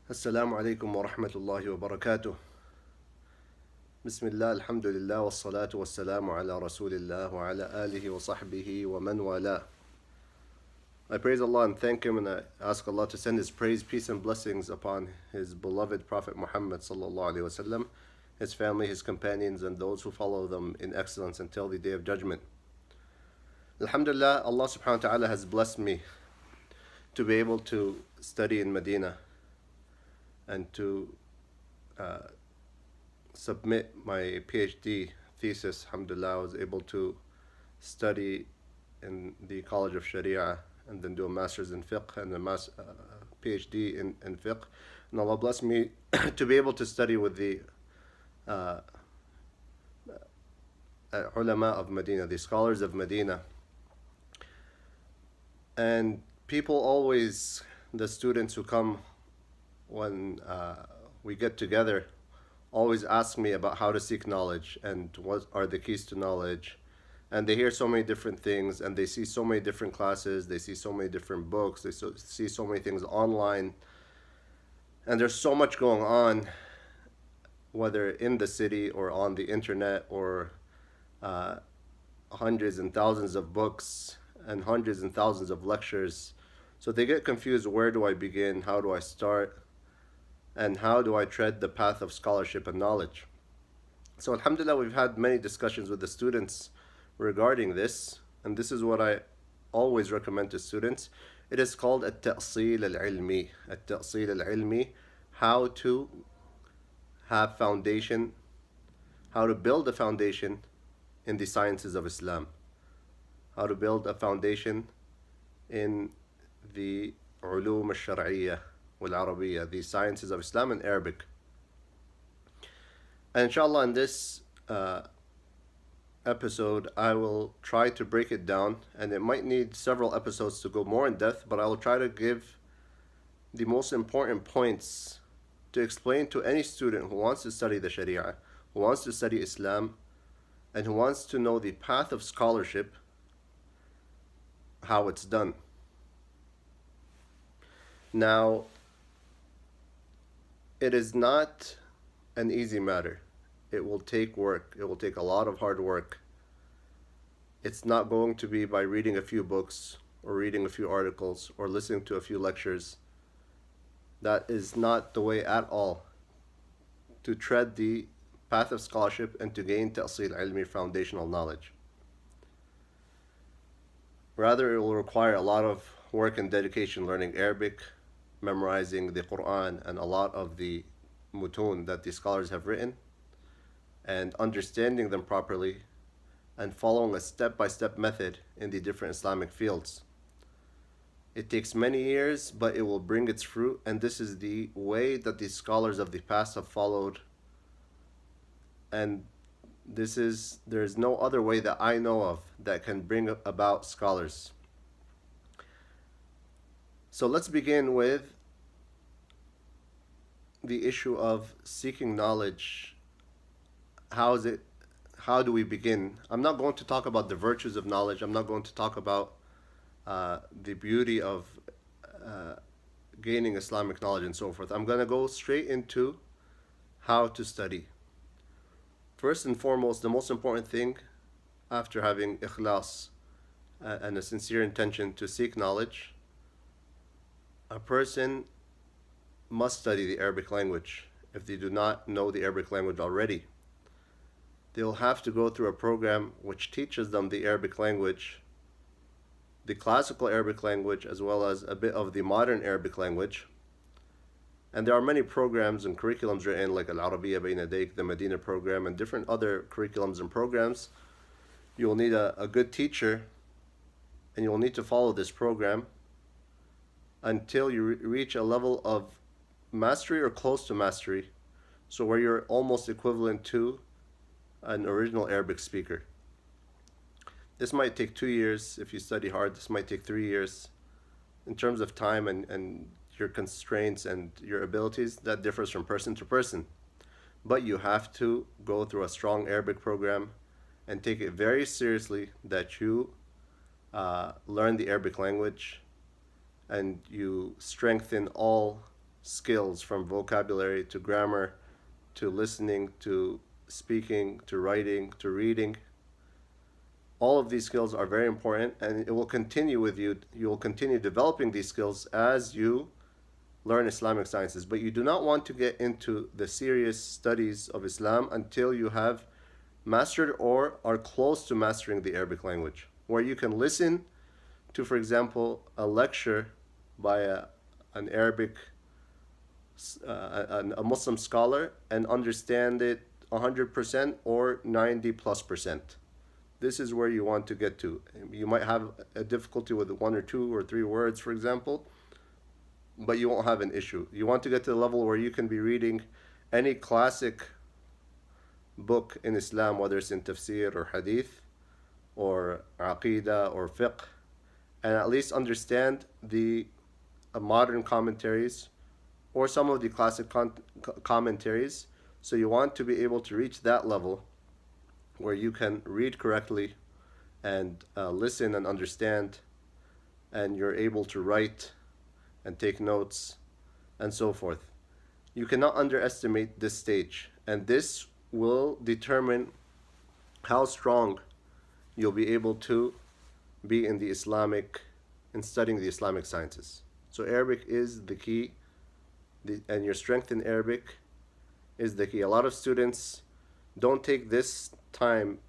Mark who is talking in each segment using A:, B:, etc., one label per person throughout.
A: Assalamu alaikum wa rahmatullahi wa barakatuh. Bismillah, alhamdulillah, wa salatu wa salamu ala rasulillah wa ala alihi wa sahbihi wa man wala. I praise Allah and thank Him, and I ask Allah to send His praise, peace, and blessings upon His beloved Prophet Muhammad sallallahu alaihi wasallam, his family, his companions, and those who follow them in excellence until the Day of Judgment. Alhamdulillah, Allah subhanahu wa ta'ala has blessed me to be able to study in Medina and to submit my PhD thesis. Alhamdulillah, I was able to study in the College of Sharia and then do a master's in fiqh and a PhD in fiqh. And Allah blessed me to be able to study with the ulama of Medina, the scholars of Medina. And people always, the students who come when we get together, always ask me about how to seek knowledge and what are the keys to knowledge. And they hear so many different things, and they see so many different classes, they see so many different books, they see so many things online. And there's so much going on, whether in the city or on the internet, or hundreds and thousands of books and hundreds and thousands of lectures. So they get confused, where do I begin, how do I start, and how do I tread the path of scholarship and knowledge? So alhamdulillah, we've had many discussions with the students regarding this, and this is what I always recommend to students. It is called at-ta'sil al-ilmi. At-ta'sil al-ilmi, how to have foundation, how to build a foundation in the sciences of Islam, how to build a foundation in the ulum al-shar'iyya wal-arabiyya, the sciences of Islam and Arabic. And inshallah, in this episode, I will try to break it down, and it might need several episodes to go more in depth, but I will try to give the most important points to explain to any student who wants to study the Sharia, who wants to study Islam, and who wants to know the path of scholarship, how it's done. Now, it is not an easy matter. It will take work. It will take a lot of hard work. It's not going to be by reading a few books or reading a few articles or listening to a few lectures. That is not the way at all to tread the path of scholarship and to gain ta'sil ilmi, foundational knowledge. Rather, it will require a lot of work and dedication learning Arabic, memorizing the Quran and a lot of the mutun that the scholars have written, and understanding them properly, and following a step-by-step method in the different Islamic fields. It takes many years, but it will bring its fruit, and this is the way that the scholars of the past have followed, and there is no other way that I know of that can bring about scholars. So let's begin with the issue of seeking knowledge. How do we begin? I'm not going to talk about the virtues of knowledge. I'm not going to talk about the beauty of gaining Islamic knowledge and so forth. I'm going to go straight into how to study. First and foremost, the most important thing after having ikhlas and a sincere intention to seek knowledge, a person must study the Arabic language. If they do not know the Arabic language already, they will have to go through a program which teaches them the Arabic language, the classical Arabic language, as well as a bit of the modern Arabic language. And there are many programs and curriculums written, like Al-Arabiyya Bayna Yadayk, the Medina program, and different other curriculums and programs. You will need a good teacher, and you will need to follow this program until you reach a level of mastery or close to mastery, so where you're almost equivalent to an original Arabic speaker. This might take 2 years if you study hard. This might take 3 years. In terms of time and your constraints and your abilities, that differs from person to person. But you have to go through a strong Arabic program and take it very seriously that you learn the Arabic language and you strengthen all skills, from vocabulary to grammar to listening to speaking to writing to reading. All of these skills are very important, and it will continue with you. You will continue developing these skills as you learn Islamic sciences. But you do not want to get into the serious studies of Islam until you have mastered or are close to mastering the Arabic language, where you can listen to, for example, a lecture by an Arabic, a Muslim scholar, and understand it 100% or 90 plus percent. This is where you want to get to. You might have a difficulty with one or two or three words, for example, but you won't have an issue. You want to get to the level where you can be reading any classic book in Islam, whether it's in tafsir or hadith or aqidah or fiqh, and at least understand the modern commentaries or some of the classic commentaries. So you want to be able to reach that level where you can read correctly and listen and understand, and you're able to write and take notes and so forth. You cannot underestimate this stage, and this will determine how strong you'll be able to be in the Islamic, in studying the Islamic sciences. So Arabic is the key, and your strength in Arabic is the key. A lot of students don't take this time,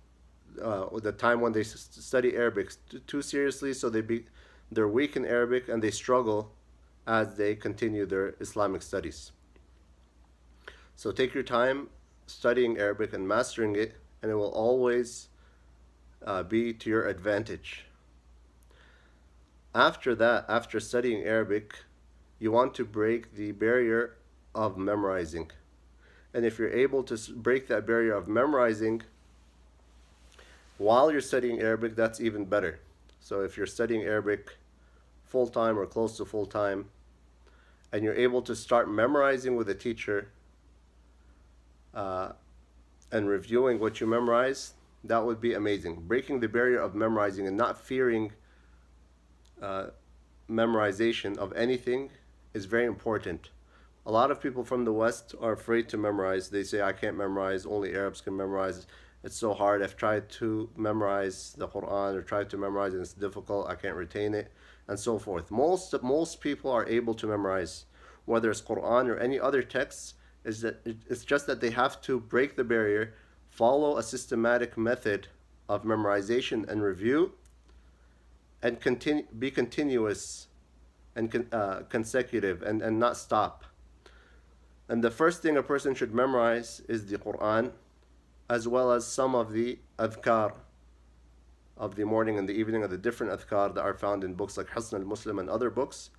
A: the time when they study Arabic, too seriously, so they're weak in Arabic and they struggle as they continue their Islamic studies. So take your time studying Arabic and mastering it, and it will always be to your advantage. After that, after studying Arabic, you want to break the barrier of memorizing. And if you're able to break that barrier of memorizing while you're studying Arabic, that's even better. So if you're studying Arabic full-time or close to full-time, and you're able to start memorizing with a teacher and reviewing what you memorize, that would be amazing. Breaking the barrier of memorizing and not fearing memorization of anything is very important. A lot of people from the West are afraid to memorize. They say, I can't memorize, only Arabs can memorize. It's so hard. I've tried to memorize the Quran or tried to memorize and it's difficult. I can't retain it, and so forth. Most people are able to memorize, whether it's Quran or any other texts. It's just that they have to break the barrier, follow a systematic method of memorization and review, and be continuous and consecutive, and not stop. And the first thing a person should memorize is the Quran, as well as some of the adhkar of the morning and the evening, of the different adhkar that are found in books like Hisn al-Muslim and other books,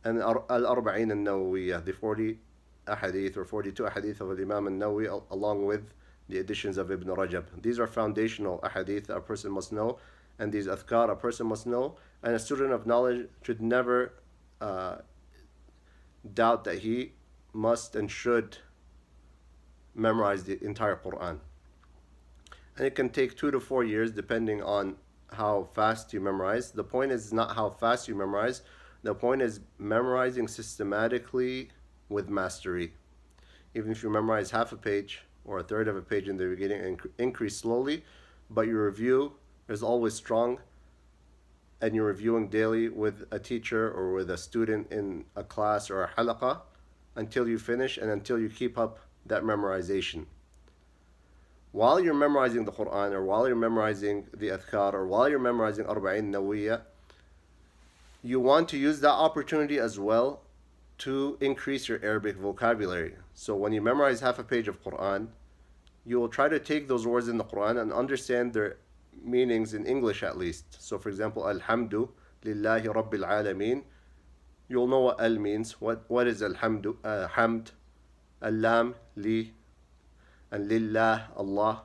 A: and al-Arba'in al-Nawawiyah, the 40 ahadith or 42 ahadith of Imam al-Nawawi, along with the additions of Ibn Rajab. These are foundational ahadith that a person must know, and these adhkar a person must know, and a student of knowledge should never doubt that he must and should memorize the entire Quran. And it can take 2 to 4 years depending on how fast you memorize. The point is not how fast you memorize. The point is memorizing systematically with mastery. Even if you memorize half a page or a third of a page in the beginning, increase slowly, but your review is always strong, and you're reviewing daily with a teacher or with a student in a class or a halaqah until you finish and until you keep up that memorization. While you're memorizing the Quran, or while you're memorizing the adhkar, or while you're memorizing Arba'in Nawawiyah, you want to use that opportunity as well to increase your Arabic vocabulary. So when you memorize half a page of Quran, you will try to take those words in the Quran and understand their meanings in English at least. So for example, Alhamdu Lillahi Rabbil Alameen, you'll know what Al means. What is Alhamdu? Hamd, Al-Lam, Li, and Lillah, Allah,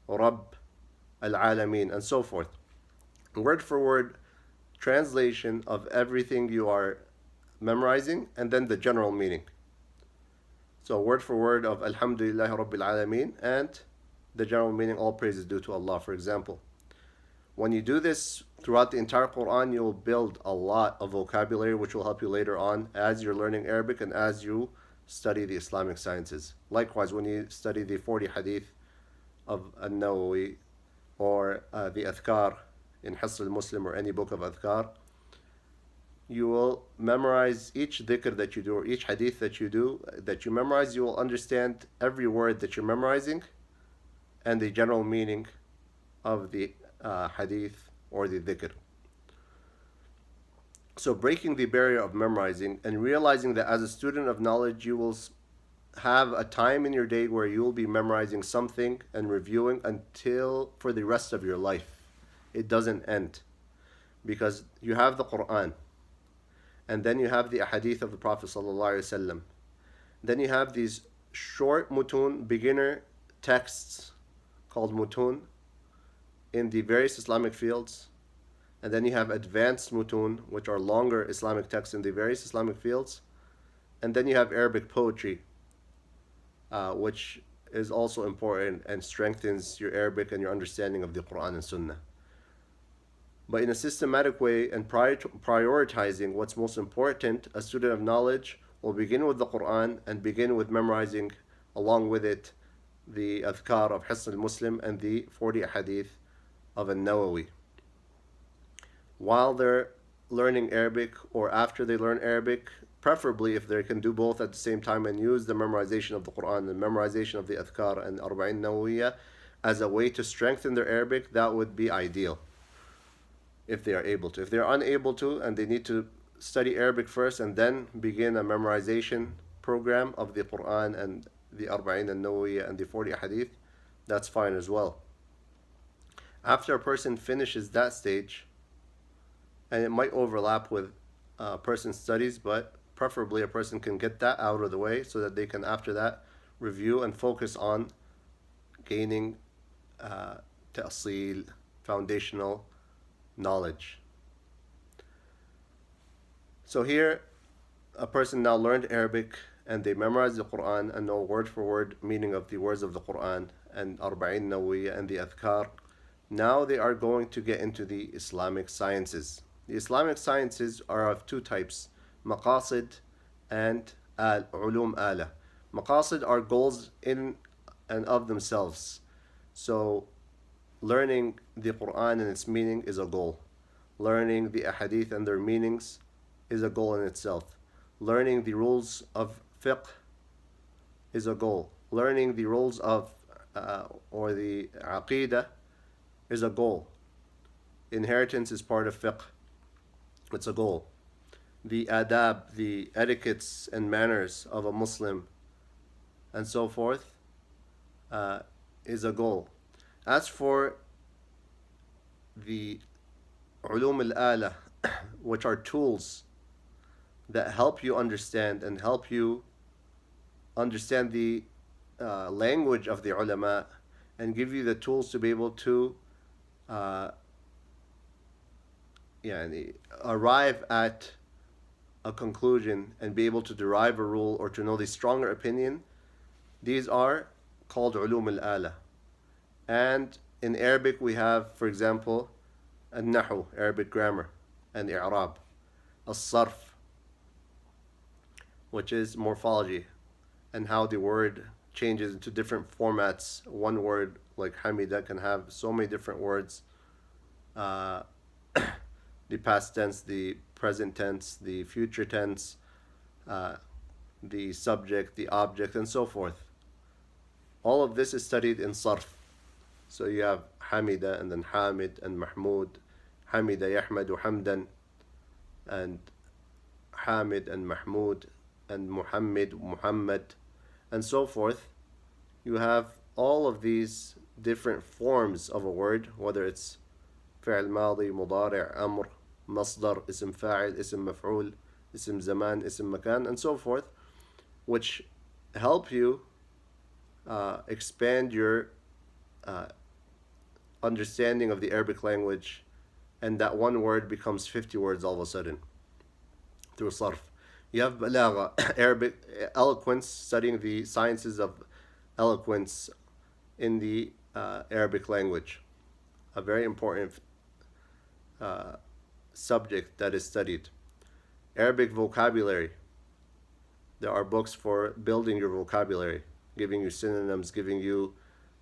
A: Rabb, Al-Alameen, and so forth. Word for word translation of everything you are memorizing, and then the general meaning. So word for word of Alhamdulillah Rabbil Alameen, and the general meaning, all praise is due to Allah, for example. When you do this throughout the entire Quran, you'll build a lot of vocabulary which will help you later on as you're learning Arabic and as you study the Islamic sciences. Likewise, when you study the 40 hadith of An-Nawawi or the Adhkar in Hisr al-Muslim or any book of Adhkar, you will memorize each dhikr that you do or each hadith that you do, that you memorize. You will understand every word that you're memorizing and the general meaning of the hadith or the dhikr. So breaking the barrier of memorizing and realizing that as a student of knowledge, you will have a time in your day where you will be memorizing something and reviewing until for the rest of your life. It doesn't end because you have the Quran, and then you have the hadith of the Prophet ﷺ. Then you have these short mutun, beginner texts called mutun in the various Islamic fields. And then you have advanced mutun, which are longer Islamic texts in the various Islamic fields. And then you have Arabic poetry, which is also important and strengthens your Arabic and your understanding of the Quran and Sunnah. But in a systematic way and prioritizing what's most important, a student of knowledge will begin with the Quran and begin with memorizing along with it the Adhkar of Hisn al-Muslim and the 40 hadith of An-Nawawi. While they're learning Arabic or after they learn Arabic, preferably if they can do both at the same time and use the memorization of the Quran and memorization of the Adhkar and Arba'in Nawawiyya as a way to strengthen their Arabic, that would be ideal if they are able to. If they're unable to and they need to study Arabic first and then begin a memorization program of the Quran and the Arba'in Nawawiyya and the 40 hadith, that's fine as well. After a person finishes that stage, and it might overlap with a person's studies, but preferably a person can get that out of the way so that they can after that review and focus on gaining ta'sil, foundational knowledge. So here a person now learned Arabic and they memorized the Quran and know word for word meaning of the words of the Quran and Arba'in Nawawiyya and the Adhkar. Now they are going to get into the Islamic sciences. The Islamic sciences are of two types, maqasid and ulum ala. Maqasid are goals in and of themselves. So learning the Quran and its meaning is a goal. Learning the ahadith and their meanings is a goal in itself. Learning the rules of fiqh is a goal. Learning the rules of or the aqidah is a goal. Inheritance is part of fiqh. It's a goal. The adab, the etiquettes and manners of a Muslim and so forth is a goal. As for the ulum al-ala, which are tools that help you understand and help you understand the language of the ulama and give you the tools to be able to arrive at a conclusion and be able to derive a rule or to know the stronger opinion. These are called ulum al-ala. And in Arabic we have, for example, al-nahu, Arabic grammar, and i'rab, al-sarf, which is morphology and how the word changes into different formats. One word like hamida can have so many different words. The past tense, the present tense, the future tense, the subject, the object, and so forth. All of this is studied in sarf. So you have hamida and then hamid and mahmud, hamida yahmadu hamdan, and hamid and mahmud, and muhammad, muhammad, and so forth. You have all of these different forms of a word, whether it's فعل ماضي, مضارع, أمر, مصدر, اسم فاعل, اسم مفعول, اسم زمان, اسم مكان, and so forth, which help you expand your understanding of the Arabic language, and that one word becomes 50 words all of a sudden through sarf. You have balagha, Arabic eloquence, studying the sciences of eloquence in the Arabic language, a very important subject that is studied. Arabic vocabulary. There are books for building your vocabulary, giving you synonyms, giving you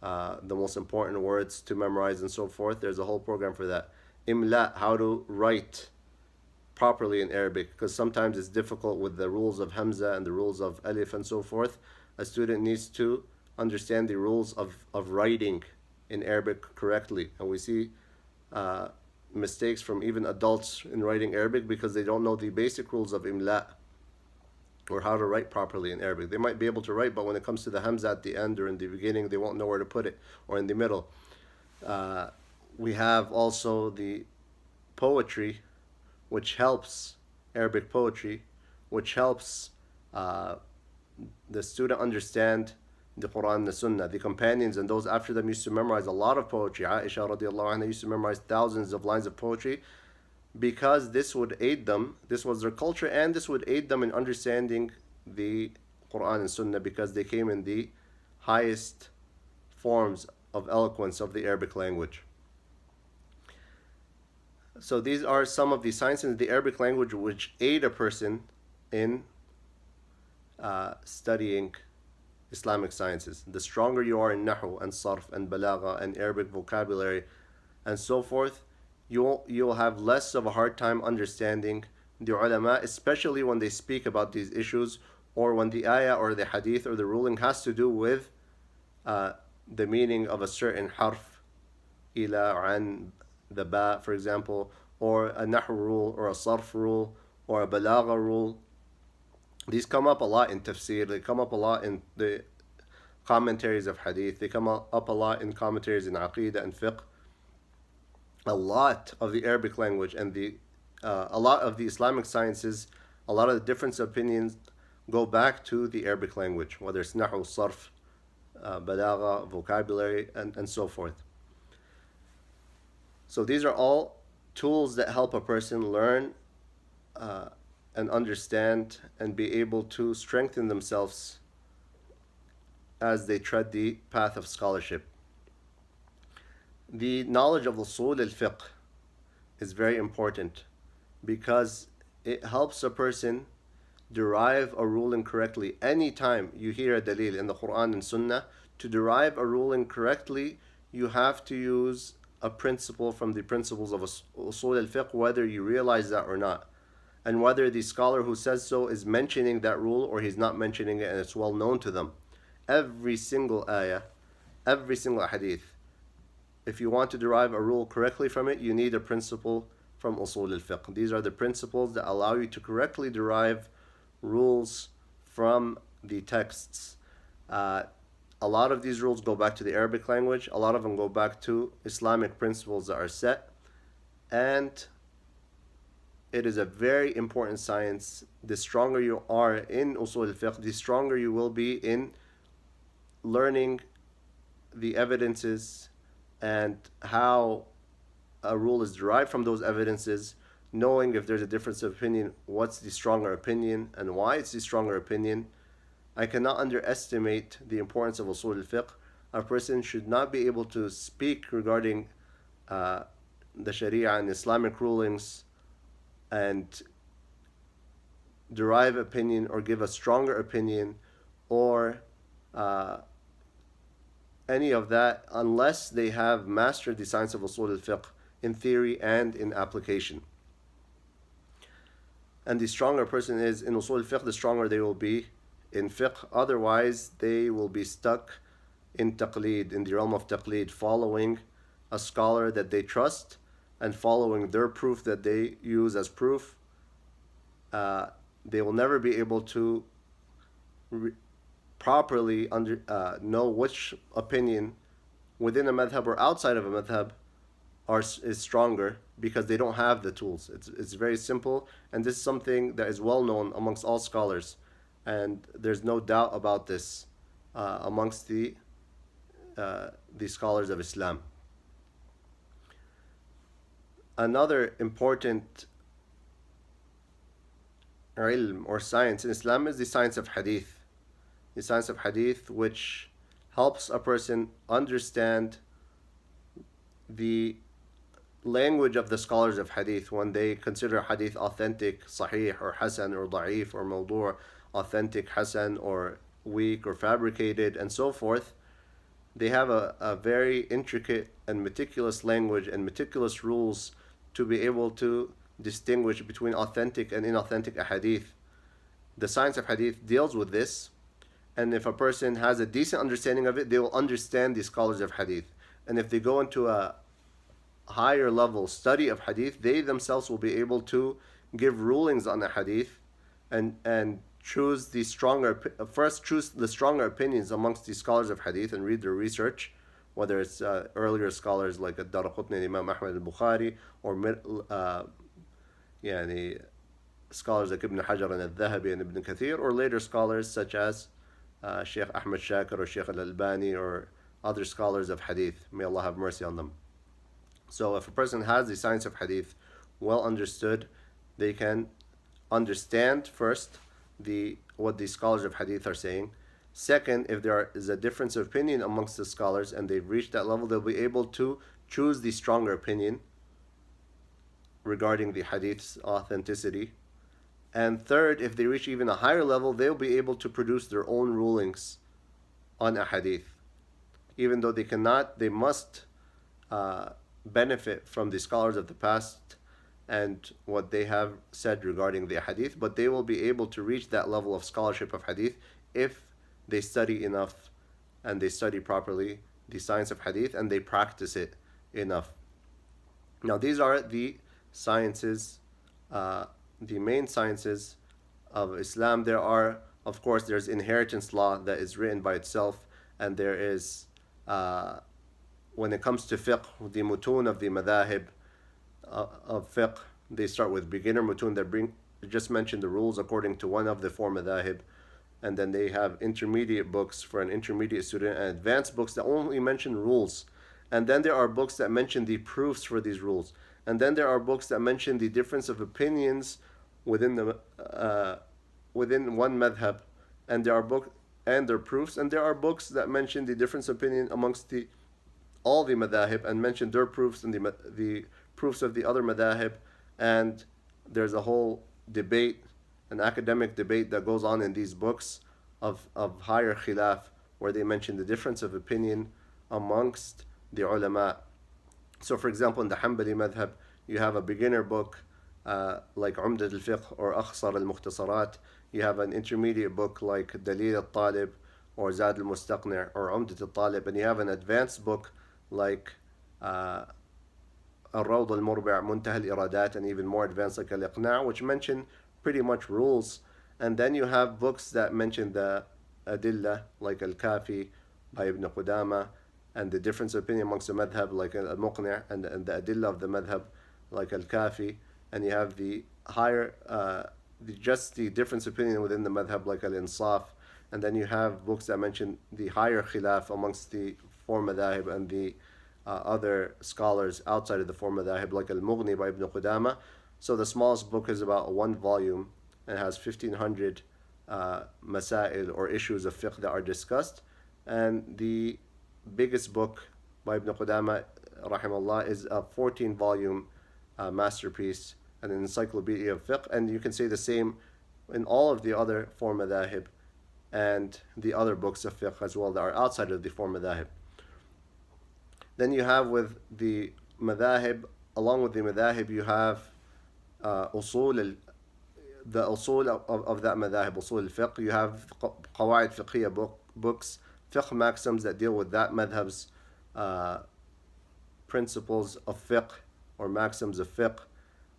A: the most important words to memorize and so forth. There's a whole program for that. Imla, how to write properly in Arabic, because sometimes it's difficult with the rules of Hamza and the rules of Alif and so forth. A student needs to understand the rules of writing in Arabic correctly. And we see mistakes from even adults in writing Arabic because they don't know the basic rules of Imla or how to write properly in Arabic. They might be able to write, but when it comes to the Hamza at the end or in the beginning, they won't know where to put it, or in the middle. We have also the poetry, which helps, Arabic poetry, which helps the student understand the Quran and the Sunnah. The companions and those after them used to memorize a lot of poetry. Aisha radiallahu anha used to memorize thousands of lines of poetry because this would aid them. This was their culture, and this would aid them in understanding the Quran and Sunnah because they came in the highest forms of eloquence of the Arabic language. So these are some of the sciences in the Arabic language which aid a person in studying Islamic sciences. The stronger you are in Nahu and Sarf and Balagha and Arabic vocabulary and so forth, you'll have less of a hard time understanding the ulama, especially when they speak about these issues, or when the ayah or the hadith or the ruling has to do with the meaning of a certain harf, ila, an, the ba, for example, or a nahu rule, or a sarf rule, or a balagha rule. These come up a lot in tafsir, they come up a lot in the commentaries of hadith, they come up a lot in commentaries in aqidah and fiqh. A lot of the Arabic language and a lot of the Islamic sciences, a lot of the different opinions go back to the Arabic language, whether it's nahu, sarf, balagha, vocabulary, and so forth. So these are all tools that help a person learn and understand and be able to strengthen themselves as they tread the path of scholarship. The knowledge of usul al-fiqh is very important because it helps a person derive a ruling correctly. Anytime you hear a dalil in the Quran and Sunnah, to derive a ruling correctly, you have to use a principle from the principles of usul al-fiqh, whether you realize that or not, and whether the scholar who says so is mentioning that rule or he's not mentioning it and it's well known to them. Every single ayah, every single hadith, if you want to derive a rule correctly from it, you need a principle from usul al-fiqh. These are the principles that allow you to correctly derive rules from the texts. A lot of these rules go back to the Arabic language. A lot of them go back to Islamic principles that are set. And it is a very important science. The stronger you are in usul al-fiqh, the stronger you will be in learning the evidences and how a rule is derived from those evidences, knowing if there's a difference of opinion, what's the stronger opinion and why it's the stronger opinion. I cannot underestimate the importance of usul al-fiqh. A person should not be able to speak regarding the Sharia and Islamic rulings and derive opinion or give a stronger opinion or any of that unless they have mastered the science of usul al-fiqh in theory and in application. And the stronger a person is in usul al-fiqh, the stronger they will be in fiqh. Otherwise, they will be stuck in taqleed, in the realm of taqleed, following a scholar that they trust and following their proof that they use as proof. They will never be able to properly know which opinion within a madhab or outside of a madhab is stronger because they don't have the tools. It's very simple, and this is something that is well known amongst all scholars, and there's no doubt about this amongst the scholars of Islam. Another important ilm or science in Islam is the science of hadith. The science of hadith, which helps a person understand the language of the scholars of hadith when they consider hadith authentic, sahih, or hasan, or da'if, or mawdu', authentic, hasan, or weak, or fabricated, and so forth. They have a very intricate and meticulous language and meticulous rules to be able to distinguish between authentic and inauthentic ahadith. The science of hadith deals with this, and if a person has a decent understanding of it, they will understand the scholars of hadith. And if they go into a higher level study of hadith, they themselves will be able to give rulings on the hadith and choose the stronger opinions amongst the scholars of hadith and read their research, whether it's earlier scholars like Ad-Daraqutni, Imam Ahmad al-Bukhari, or يعني scholars like Ibn Hajar and al-Dhahabi and Ibn Kathir, or later scholars such as Sheikh Ahmad Shakir or Sheikh al-Albani or other scholars of hadith. May Allah have mercy on them. So if a person has the science of hadith well understood, they can understand first what the scholars of hadith are saying. Second, if there is a difference of opinion amongst the scholars and they've reached that level, they'll be able to choose the stronger opinion regarding the hadith's authenticity. And third, if they reach even a higher level, they'll be able to produce their own rulings on a hadith. Even though they must benefit from the scholars of the past and what they have said regarding the hadith, but they will be able to reach that level of scholarship of hadith if they study enough and they study properly the science of hadith and they practice it enough. Now these are the sciences, the main sciences of Islam. Of course, there's inheritance law that is written by itself, and there is, when it comes to fiqh, the mutun of the madhahib of fiqh, they start with beginner mutun that just mention the rules according to one of the four madhahib, and then they have intermediate books for an intermediate student and advanced books that only mention rules, and then there are books that mention the proofs for these rules, and then there are books that mention the difference of opinions within one madhab, and there are books and their proofs, and there are books that mention the difference of opinion amongst all the madhahib and mention their proofs and the proofs of the other madhahib, and there's a whole debate, an academic debate that goes on in these books of higher khilaf, where they mention the difference of opinion amongst the ulama. So for example, in the Hanbali madhab, you have a beginner book like Umdat al-Fiqh or Akhsar al-Mukhtasarat. You have an intermediate book like Dalil al-Talib or Zad al-Mustaqni' or Umdat al-Talib, and you have an advanced book like Al-Rawd al-Murbi', Muntaha al-Iradat, and even more advanced like Al-Iqna', which mention pretty much rules. And then you have books that mention the Adillah like Al-Kafi by Ibn Qudama, and the difference of opinion amongst the madhab like Al-Muqni' and the Adillah of the madhab like Al-Kafi. And you have the higher, just the difference of opinion within the madhab like Al-Insaf. And then you have books that mention the higher khilaf amongst the four madhahib and the other scholars outside of the four madhahib like Al-Mughni by Ibn Qudama. So the smallest book is about one volume and has 1,500 masail or issues of fiqh that are discussed. And the biggest book by Ibn Qudama rahimahullah is a 14-volume masterpiece, an encyclopedia of fiqh. And you can say the same in all of the other four madhahib and the other books of fiqh as well that are outside of the four madhahib. Then you have with the madhahib, along with the madhahib, you have the usul of that madhahib, usul al-fiqh. You have qawaid fiqhiyya books, fiqh maxims that deal with that madhab's principles of fiqh or maxims of fiqh,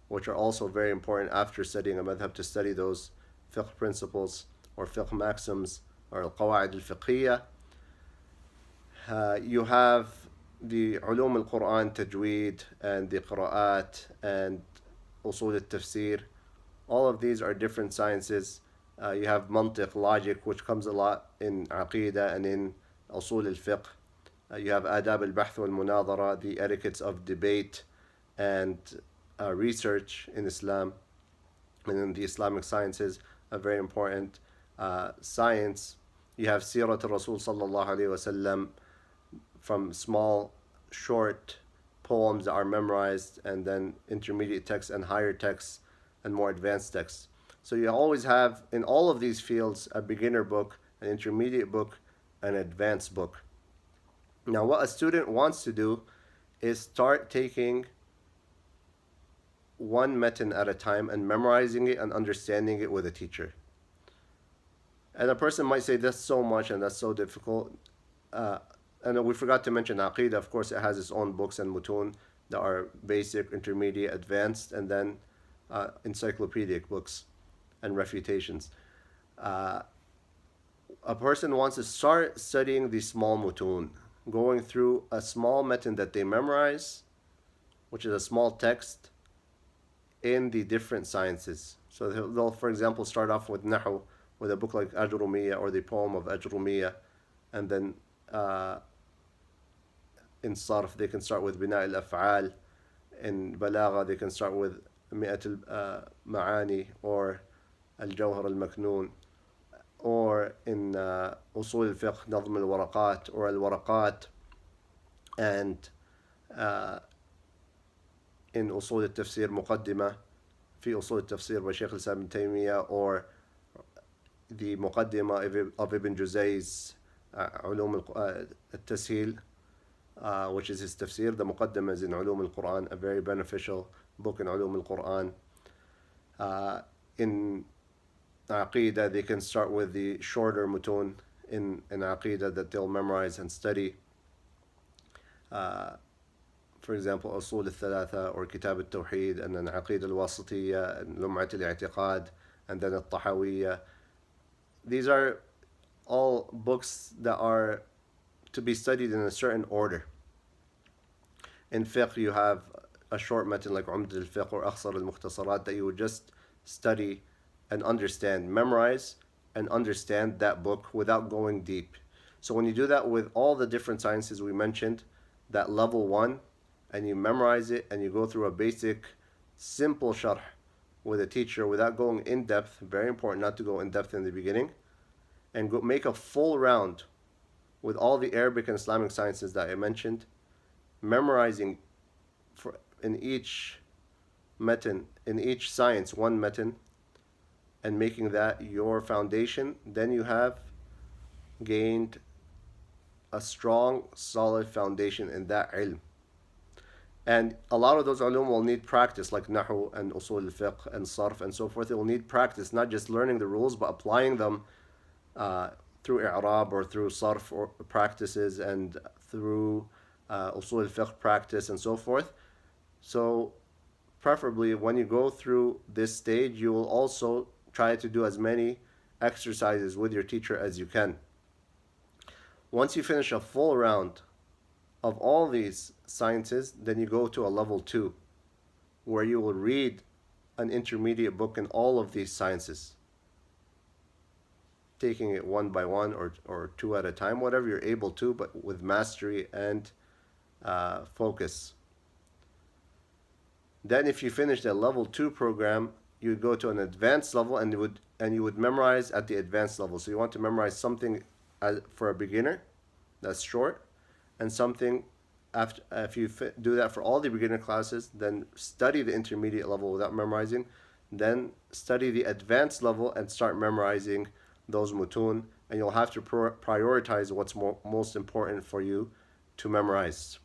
A: which are also very important after studying a madhab to study those fiqh principles or fiqh maxims or al-qawaid al-fiqhiyya. You have the ulum al-Quran, tajweed, and the qira'at, and usul al-tafsir. All of these are different sciences. You have mantiq, logic, which comes a lot in aqidah and in usul al-fiqh. You have adab al-bahth wal-munadara, the etiquettes of debate and research in Islam and in the Islamic sciences, a very important science. You have Sirat al-Rasul sallallahu alayhi wa sallam, from small, short poems that are memorized, and then intermediate texts and higher texts and more advanced texts. So you always have in all of these fields a beginner book, an intermediate book, an advanced book. Now, what a student wants to do is start taking one metin at a time and memorizing it and understanding it with a teacher. And a person might say that's so much and that's so difficult. And we forgot to mention Aqidah. Of course, it has its own books and mutun that are basic, intermediate, advanced, and then encyclopedic books and refutations. A person wants to start studying the small mutun, going through a small metin that they memorize, which is a small text in the different sciences. So they'll, for example, start off with Nahu, with a book like Ajrumiya or the poem of Ajrumiya, and then in Sarf they can start with Bina al-Af'al, in Balagha they can start with Mi'at al-Ma'ani or Al-Jawhar al-Maknoon, or in Usul al-Fiqh, Nazm al-Waraqat or Al-Waraqat, and in Usul al-Tafsir Muqaddimah, في أصول التفسير by Shaykh al-Islam ibn Taymiyyah, or the Muqaddimah of Ibn Juzay's علوم التسهيل, which is his tafsir. The Muqaddimah is in علوم al-Quran, a very beneficial book in علوم al-Quran. In Aqidah, they can start with the shorter mutun in Aqidah that they'll memorize and study. For example, Usul al-Thalatha or Kitab al-Tawheed, and then Aqidah al-Wasitiyya, and Lum'at al-I'tiqad, and then al-Tahawiyya. These are all books that are to be studied in a certain order. In fiqh, you have a short method like Umd al-Fiqh or Akhsar al-Mukhtasarat that you would just study and understand, memorize and understand that book without going deep. So when you do that with all the different sciences we mentioned, that level 1, and you memorize it and you go through a basic, simple sharh with a teacher without going in depth, very important not to go in depth in the beginning, and go make a full round with all the Arabic and Islamic sciences that I mentioned, memorizing in each metin, in each science, one metin, and making that your foundation, then you have gained a strong, solid foundation in that ilm. And a lot of those ulum will need practice, like Nahu and Usul al-Fiqh and Sarf and so forth. It will need practice, not just learning the rules, but applying them through i'rab or through sarf or practices, and through usul al-fiqh practice and so forth. So preferably when you go through this stage, you will also try to do as many exercises with your teacher as you can. Once you finish a full round of all these sciences, then you go to a level 2 where you will read an intermediate book in all of these sciences, taking it one by one or two at a time, whatever you're able to, but with mastery and focus. Then if you finish the level 2 program, you would go to an advanced level, and you would memorize at the advanced level. So you want to memorize something for a beginner that's short, and something after, if you do that for all the beginner classes, then study the intermediate level without memorizing, then study the advanced level and start memorizing those mutun, and you'll have to prioritize what's most important for you to memorize.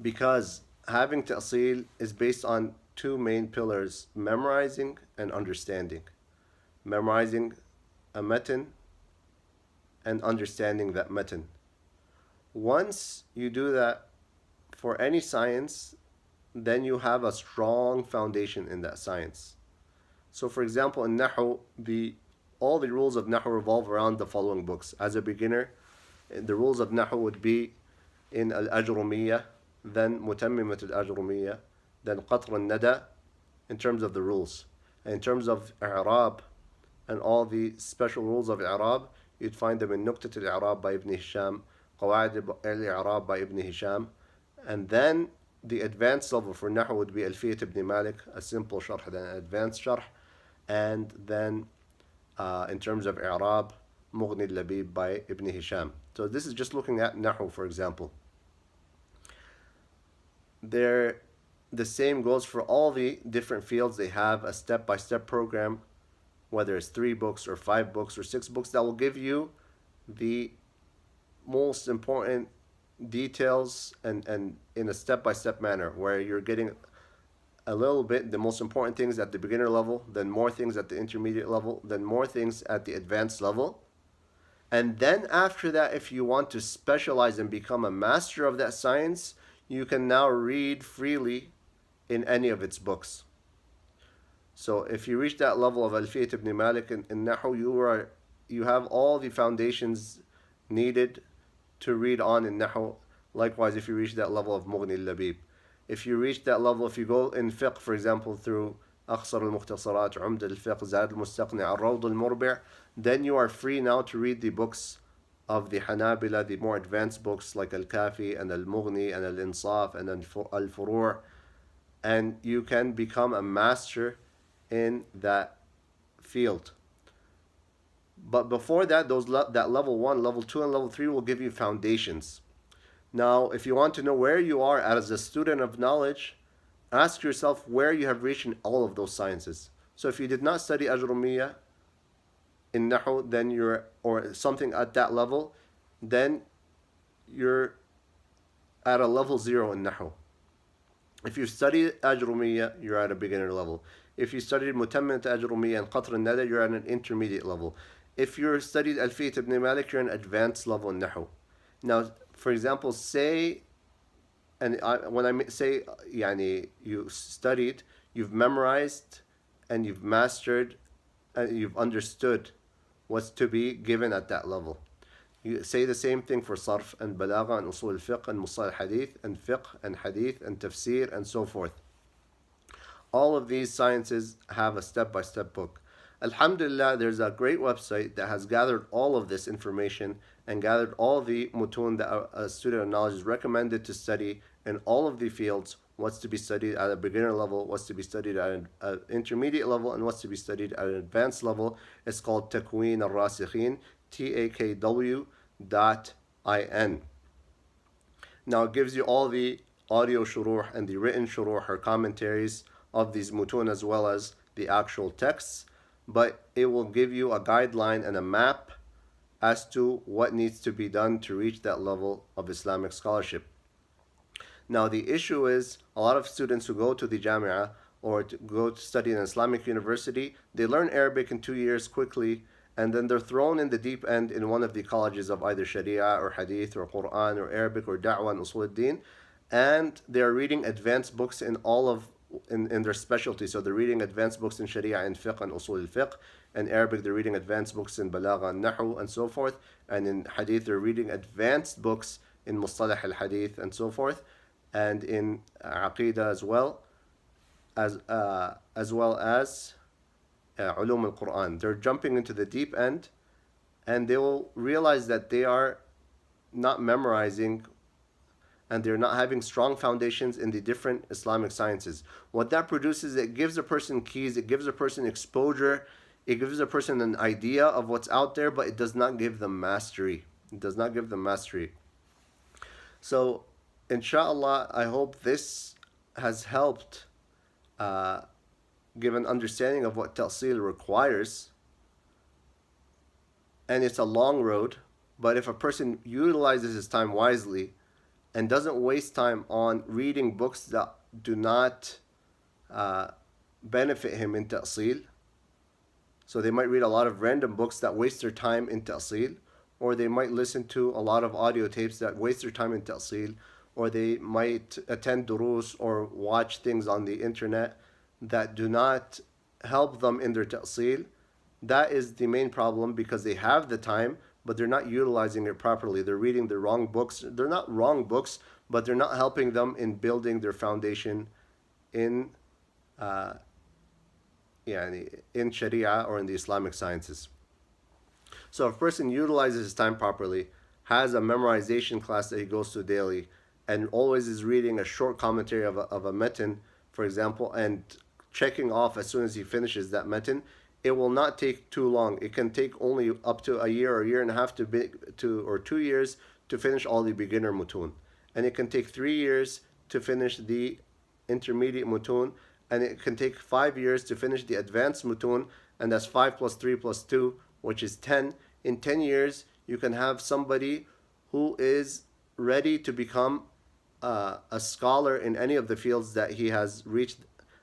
A: Because having ta'sil is based on two main pillars: memorizing and understanding. Memorizing a metin and understanding that metin. Once you do that for any science, then you have a strong foundation in that science. So for example, in Nahu, all the rules of Nahu revolve around the following books. As a beginner, the rules of Nahu would be in Al-Ajrumiya, then Mutammimat Al-Ajrumiya, then Qatr al-Nada, in terms of the rules. And in terms of i'rab and all the special rules of i'rab, you'd find them in Nuqtat al-i'rab by Ibn Hisham, Qawaid al-i'rab by Ibn Hisham, and then the advanced level for Nahu would be Alfiyat ibn Malik, a simple sharh, then an advanced sharh, and then in terms of i'rab, Mughni al-Labib by Ibn Hisham. So this is just looking at Nahu, for example. they're the same goes for all the different fields. They have a step-by-step program, whether it's 3 books or 5 books or 6 books, that will give you the most important details and in a step-by-step manner, where you're getting a little bit the most important things at the beginner level, then more things at the intermediate level, then more things at the advanced level. And then after that, if you want to specialize and become a master of that science, you can now read freely in any of its books. So if you reach that level of Alfiyat ibn Malik in Nahu, you have all the foundations needed to read on in Nahu. Likewise, if you reach that level of Mughni al-Labib. If you reach that level, if you go in fiqh, for example, through أخصر المختصرات, عمدة الفقه, زاد المستقنع, الروض المربع, then you are free now to read the books of the Hanabila, the more advanced books like Al-Kafi and Al-Mughni and Al-Insaf and Al-Furu', and you can become a master in that field. But before that, that level 1, level 2, and level 3 will give you foundations. Now, if you want to know where you are as a student of knowledge, ask yourself where you have reached in all of those sciences. So if you did not study Ajrumiyya in Nahu, then or something at that level, then you're at a level 0 in Nahu. If you study Ajrumiyya, you're at a beginner level. If you studied Mutammin Ajrumiyya and Qatr al-Nadar, you're at an intermediate level. If you studied Alfiyat ibn Malik, you're an advanced level in Nahu. Now, for example, say, when I say, yani, you studied, you've memorized, and you've mastered, and you've understood what's to be given at that level. You say the same thing for Sarf and Balagha and Usul al-Fiqh and Musalah al-Hadith and Fiqh and Hadith and Tafsir and so forth. All of these sciences have a step-by-step book. Alhamdulillah, there's a great website that has gathered all of this information and gathered all the mutun that a student of knowledge is recommended to study in all of the fields, what's to be studied at a beginner level, what's to be studied at an intermediate level, and what's to be studied at an advanced level. It's called Takween al-Rasikhin, TAKW.in. Now it gives you all the audio shuruh and the written shuruh or commentaries of these mutun as well as the actual texts, but it will give you a guideline and a map as to what needs to be done to reach that level of Islamic scholarship. Now the issue is, a lot of students who go to the Jamia or to go to study in an Islamic university, they learn Arabic in 2 years quickly, and then they're thrown in the deep end in one of the colleges of either Sharia or Hadith or Quran or Arabic or Da'wah and Usul al-Din, and they're reading advanced books in all of in their specialty. So they're reading advanced books in Sharia and Fiqh and Usul al-Fiqh. In Arabic, they're reading advanced books in Balagha and Nahu and so forth. And in Hadith, they're reading advanced books in Mustalah al-Hadith and so forth. And in Aqidah as well as Ulum al-Quran. They're jumping into the deep end, and they will realize that they are not memorizing and they're not having strong foundations in the different Islamic sciences. What that produces, it gives a person keys, it gives a person exposure, it gives a person an idea of what's out there, but it does not give them mastery. It does not give them mastery. So, inshallah, I hope this has helped give an understanding of what Ta'sil requires. And it's a long road, but if a person utilizes his time wisely and doesn't waste time on reading books that do not benefit him in Ta'sil, so they might read a lot of random books that waste their time in Ta'sil, or they might listen to a lot of audio tapes that waste their time in Ta'sil, or they might attend durus or watch things on the internet that do not help them in their Ta'sil. That is the main problem, because they have the time, but they're not utilizing it properly. They're reading the wrong books. They're not wrong books, but they're not helping them in building their foundation in in Sharia or in the Islamic sciences. So if a person utilizes his time properly, has a memorization class that he goes to daily, and always is reading a short commentary of a metin, for example, and checking off as soon as he finishes that metin, it will not take too long. It can take only up to a year or a year and a half or 2 years to finish all the beginner mutun. And it can take 3 years to finish the intermediate mutun, and it can take 5 years to finish the advanced mutun, and that's 5 plus 3 plus 2, which is 10. In 10 years, you can have somebody who is ready to become a scholar in any of the fields that he has reached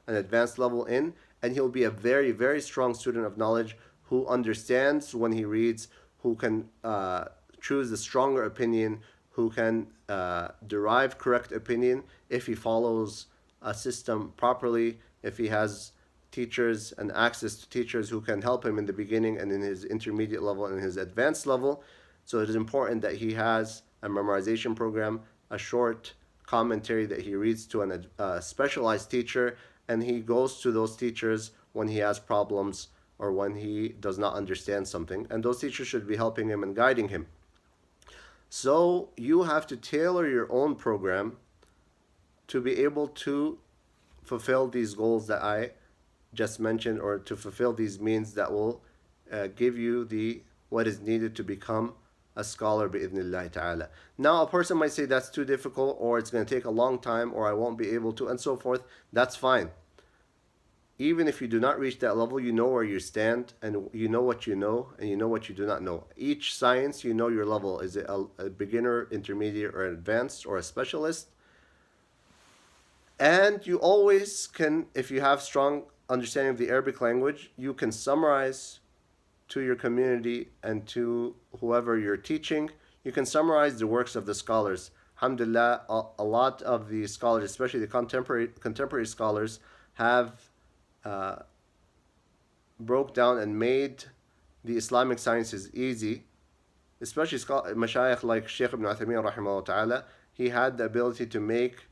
A: an advanced level in, and he'll be a very, very strong student of knowledge who understands when he reads, who can choose the stronger opinion, who can derive correct opinion if he follows a system properly, if he has teachers and access to teachers who can help him in the beginning and in his intermediate level and his advanced level. So it is important that he has a memorization program, a short commentary that he reads to a specialized teacher, and he goes to those teachers when he has problems or when he does not understand something, and those teachers should be helping him and guiding him. So you have to tailor your own program to be able to fulfill these goals that I just mentioned, or to fulfill these means that will give you the what is needed to become a scholar bi'idhnillahi ta'ala. Now a person might say that's too difficult, or it's going to take a long time, or I won't be able to, and so forth. That's fine. Even if you do not reach that level, you know where you stand, and you know what you know, and you know what you do not know. Each science, you know your level. Is it a beginner, intermediate, or advanced, or a specialist? And you always can, if you have strong understanding of the Arabic language, you can summarize to your community and to whoever you're teaching. You can summarize the works of the scholars. Alhamdulillah, a lot of the scholars, especially the contemporary scholars, have broke down and made the Islamic sciences easy, especially mashayikh like Sheikh Ibn Uthaymeen rahimahullah ta'ala. He had the ability to make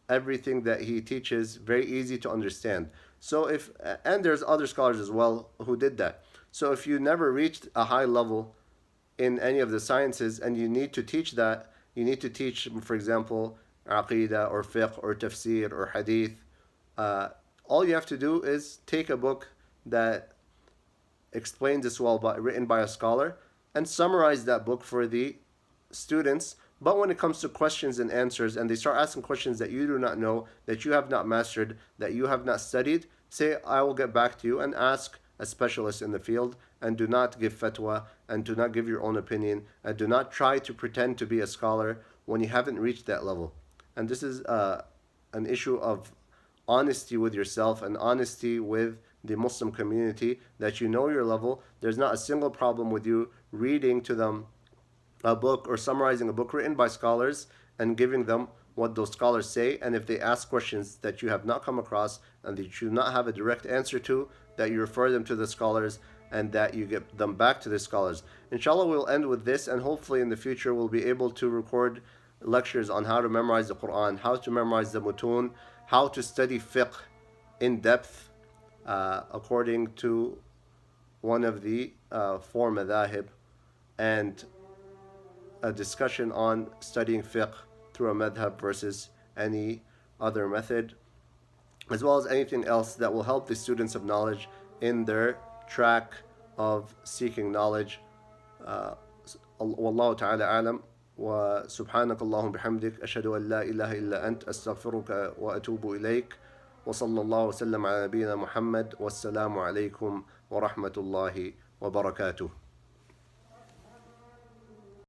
A: everything that he teaches very easy to understand. So and there's other scholars as well who did that. So if you never reached a high level in any of the sciences and you need to teach that, you need to teach, for example, aqidah or fiqh or tafsir or hadith, all you have to do is take a book that explains this well, written by a scholar, and summarize that book for the students. But when it comes to questions and answers, and they start asking questions that you do not know, that you have not mastered, that you have not studied, say, I will get back to you, and ask a specialist in the field, and do not give fatwa, and do not give your own opinion, and do not try to pretend to be a scholar when you haven't reached that level. And this is an issue of honesty with yourself and honesty with the Muslim community, that you know your level. There's not a single problem with you reading to them a book or summarizing a book written by scholars and giving them what those scholars say. And if they ask questions that you have not come across and that you do not have a direct answer to, that you refer them to the scholars and that you get them back to the scholars. Inshallah, we'll end with this, and hopefully in the future we'll be able to record lectures on how to memorize the Quran, how to memorize the mutun, how to study fiqh in depth according to one of the four madhahib, and a discussion on studying fiqh through a madhab versus any other method, as well as anything else that will help the students of knowledge in their track of seeking knowledge. Wallahu ta'ala alam. وسبحانك اللهم بحمدك أشهد أن لا إله إلا أنت أستغفرك وأتوب إليك وصلى الله وسلم على نبينا محمد والسلام عليكم ورحمة الله وبركاته.